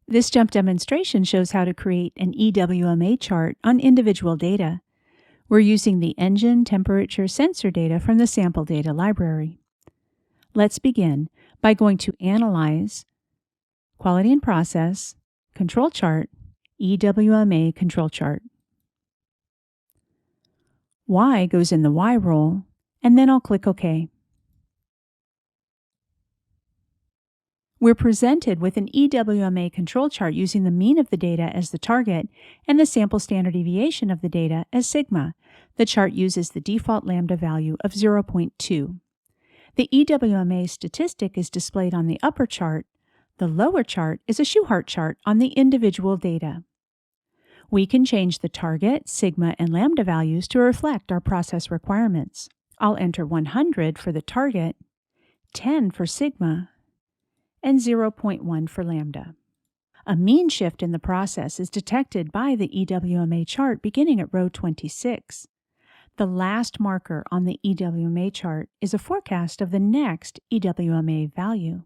This jump demonstration shows how to create an EWMA chart on individual data. We're using the engine temperature sensor data from the sample data library. Let's begin by going to Analyze, Quality and Process, Control Chart, EWMA Control Chart. Y goes in the Y role, and then I'll click OK. We're presented with an EWMA control chart using the mean of the data as the target and the sample standard deviation of the data as sigma. The chart uses the default lambda value of 0.2. The EWMA statistic is displayed on the upper chart. The lower chart is a Shewhart chart on the individual data. We can change the target, sigma, and lambda values to reflect our process requirements. I'll enter 100 for the target, 10 for sigma, and 0.1 for lambda. A mean shift in the process is detected by the EWMA chart beginning at row 26. The last marker on the EWMA chart is a forecast of the next EWMA value.